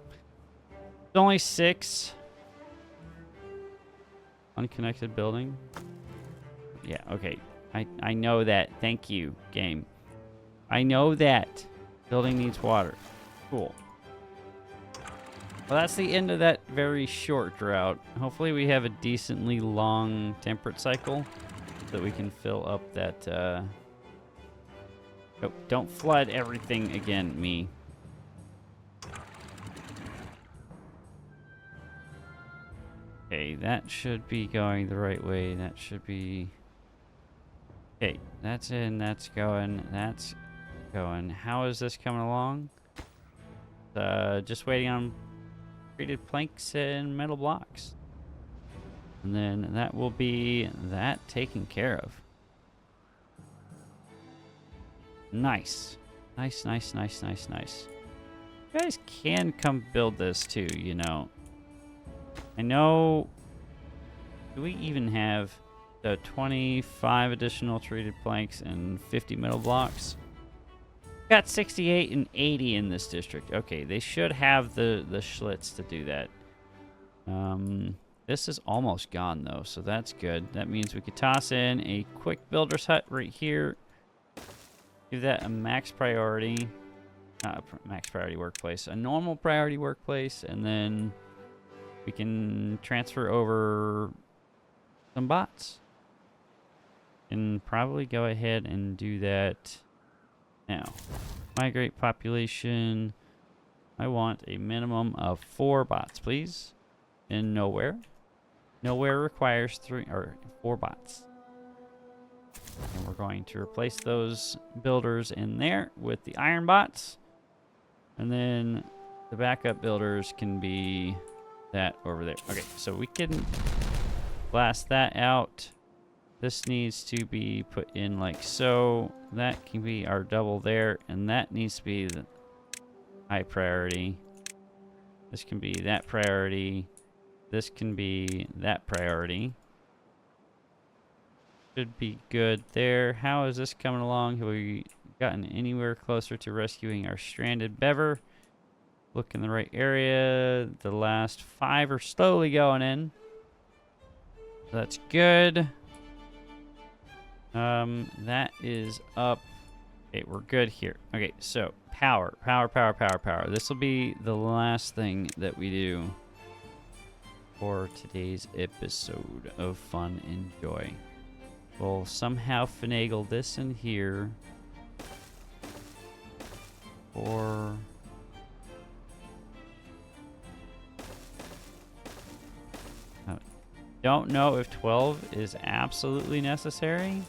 S1: It's only 6. Unconnected building. Yeah, okay. I know that. Thank you, game. I know that. Building needs water. Cool. Well, that's the end of that very short drought. Hopefully we have a decently long temperate cycle so that we can fill up that... Oh, don't flood everything again, me. Okay, that should be going the right way. That should be... Okay, that's in, that's going, that's going. How is this coming along? Just waiting on treated planks and metal blocks. And then that will be that taken care of. Nice. Nice, nice, nice, nice, nice. You guys can come build this too, you know. I know... Do we even have the 25 additional treated planks and 50 metal blocks? Got 68 and 80 in this district. Okay, they should have the Schlitz to do that. This is almost gone though, so that's good. That means we could toss in a quick builder's hut right here. Give that a max priority. Not a max priority workplace, a normal priority workplace, and then we can transfer over some bots. And probably go ahead and do that Now, migrate population. I want a minimum of 4 bots, please. And nowhere. Nowhere requires 4 bots. And we're going to replace those builders in there with the iron bots. And then the backup builders can be that over there. Okay, so we can blast that out. This needs to be put in like so. That can be our double there. And that needs to be the high priority. This can be that priority. This can be that priority. Should be good there. How is this coming along? Have we gotten anywhere closer to rescuing our stranded beaver? Look in the right area. The last 5 are slowly going in. That's good. That is up. Okay, we're good here. Okay, so power. This will be the last thing that we do for today's episode of Fun and Joy. We'll somehow finagle this in here for don't know if 12 is absolutely necessary,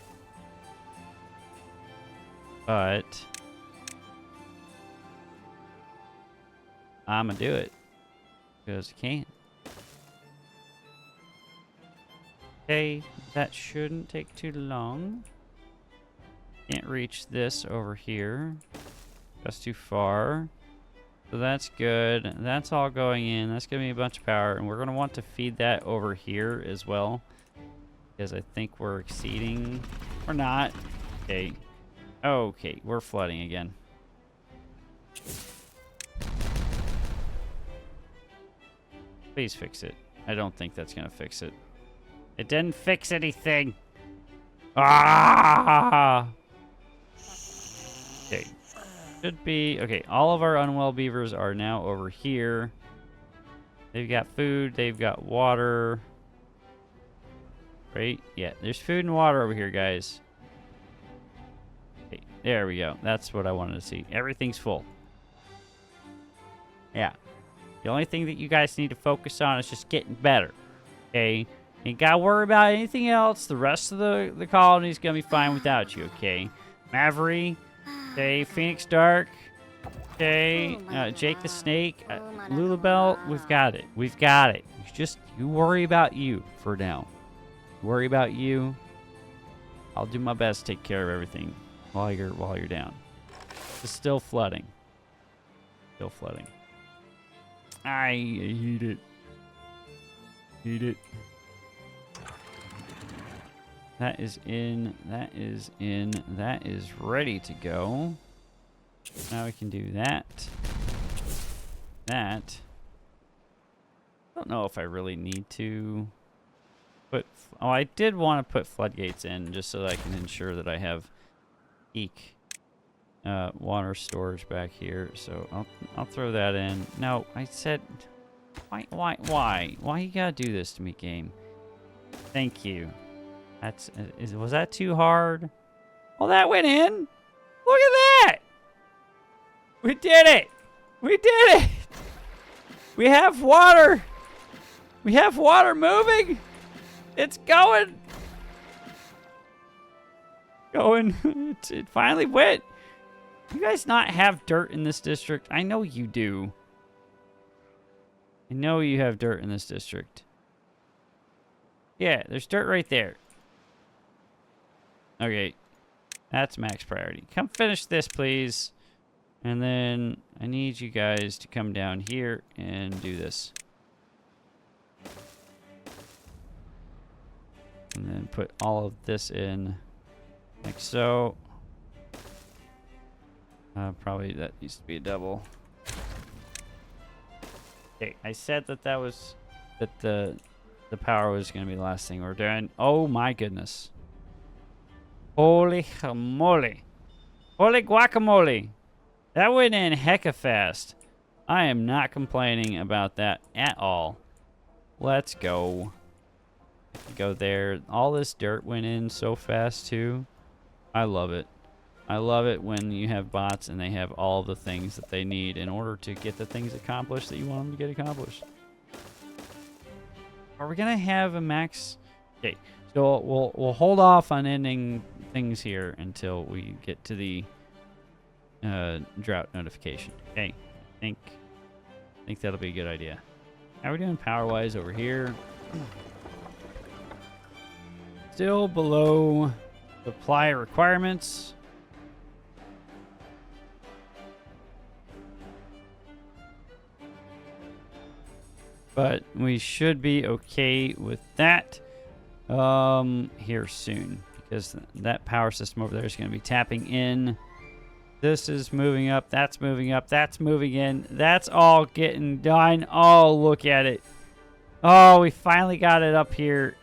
S1: but I'm gonna do it because I can. Okay, that shouldn't take too long. Can't reach this over here. That's too far. So that's good. That's all going in. That's gonna be a bunch of power, and we're gonna want to feed that over here as well, because I think we're exceeding. Or not. Okay. Okay, we're flooding again. Please fix it. I don't think that's gonna fix it. It didn't fix anything. Ah! Okay. Should be... Okay, all of our unwell beavers are now over here. They've got food. They've got water. Right? Yeah, there's food and water over here, guys. Okay, there we go. That's what I wanted to see. Everything's full. Yeah. The only thing that you guys need to focus on is just getting better. Okay? Ain't gotta worry about anything else. The rest of the colony's gonna be fine without you, okay? Maverick, okay, Phoenix Dark, okay, Jake the Snake, Lulabelle, we've got it. We've got it. You worry about you for now. Worry about you. I'll do my best to take care of everything while you're down. It's still flooding. Still flooding. I hate it. Hate it. That is in, that is in, that is ready to go. Now we can do that. That. I don't know if I really need to put, oh, I did want to put floodgates in just so that I can ensure that I have water storage back here. So I'll throw that in. No, I said, why you gotta do this to me, game? Thank you. Was that too hard? Well, that went in. Look at that. We did it. We did it. We have water. We have water moving. It's going. It finally went. You guys not have dirt in this district? I know you do. I know you have dirt in this district. Yeah, there's dirt right there. Okay, that's max priority. Come finish this, please. And then I need you guys to come down here and do this. And then put all of this in like so. Probably that needs to be a double. Okay, I said that the power was going to be the last thing we're doing. Oh my goodness. Holy moly. Holy guacamole. That went in hecka fast. I am not complaining about that at all. Let's go. Go there. All this dirt went in so fast too. I love it. I love it when you have bots and they have all the things that they need in order to get the things accomplished that you want them to get accomplished. Are we gonna have a max? Okay, so we'll hold off on ending things here until we get to the drought notification. Okay, I think that'll be a good idea. How are we doing power-wise over here? Still below supply requirements. But we should be okay with that here soon, because that power system over there is going to be tapping in. This is moving up. That's moving up. That's moving in. That's all getting done. Oh, look at it. Oh, we finally got it up here.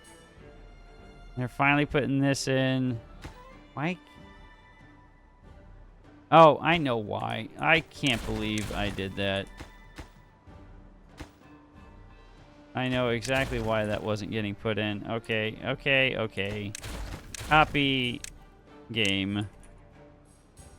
S1: They're finally putting this in. Why? Oh, I know why. I can't believe I did that. I know exactly why that wasn't getting put in. Okay. Copy game.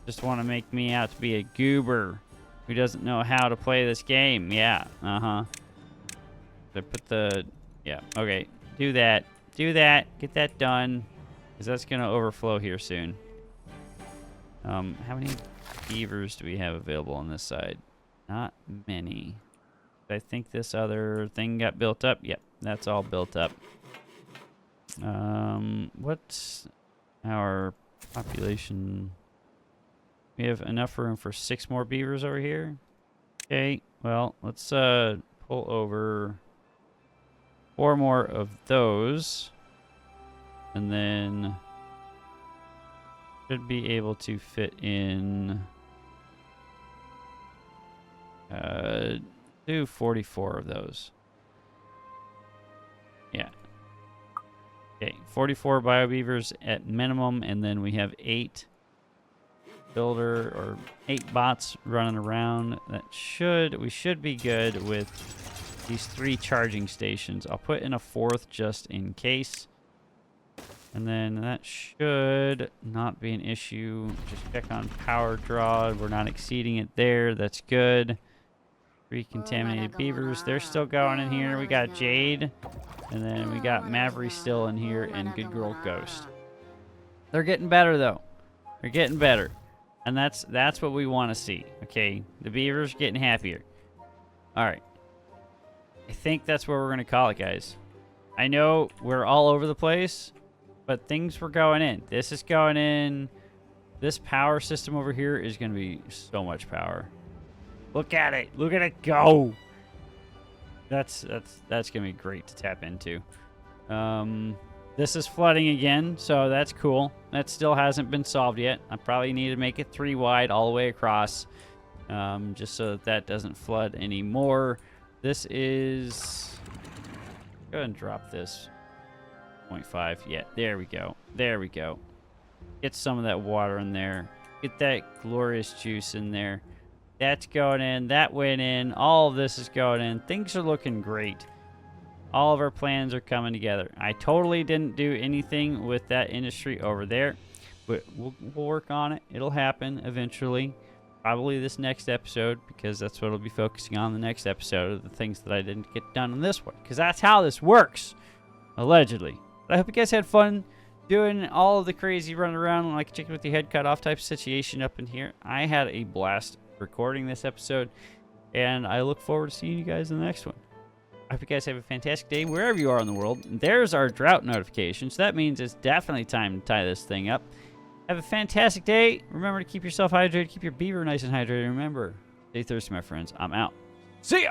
S1: Just want to make me out to be a goober who doesn't know how to play this game. Yeah, So put the... Yeah, okay. Do that. Get that done. Because that's going to overflow here soon. How many beavers do we have available on this side? Not many. I think this other thing got built up. Yep, that's all built up. What's our population? We have enough room for 6 more beavers over here. Okay, well, let's pull over 4 more of those. And then should be able to fit in do 44 of those. Yeah. Okay, 44 bio beavers at minimum, and then we have 8 builder or 8 bots running around. We should be good with these 3 charging stations. I'll put in a 4th just in case. And then that should not be an issue. Just check on power draw. We're not exceeding it there. That's good. 3 contaminated beavers. They're still going in here. We got Jade. And then we got Maverick still in here. And Good Girl Ghost. They're getting better, though. They're getting better. And that's what we want to see. Okay? The beavers getting happier. Alright. I think that's where we're going to call it, guys. I know we're all over the place. But things were going in. This is going in. This power system over here is going to be so much power. Look at it. Look at it go. That's going to be great to tap into. This is flooding again, so that's cool. That still hasn't been solved yet. I probably need to make it 3 wide all the way across, just so that doesn't flood anymore. This is... Go ahead and drop this. 0.5. Yeah, there we go. There we go. Get some of that water in there. Get that glorious juice in there. That's going in. That went in. All of this is going in. Things are looking great. All of our plans are coming together. I totally didn't do anything with that industry over there, but we'll work on it. It'll happen eventually. Probably this next episode, because that's what I'll be focusing on the next episode, of the things that I didn't get done in this one, because that's how this works, allegedly. But I hope you guys had fun doing all of the crazy run around like a chicken with your head cut off type situation up in here. I had a blast recording this episode, and I look forward to seeing you guys in the next one. I hope you guys have a fantastic day wherever you are in the world. There's our drought notification, so that means it's definitely time to tie this thing up. Have a fantastic day. Remember to keep yourself hydrated, keep your beaver nice and hydrated. Remember, stay thirsty, my friends. I'm out. See ya!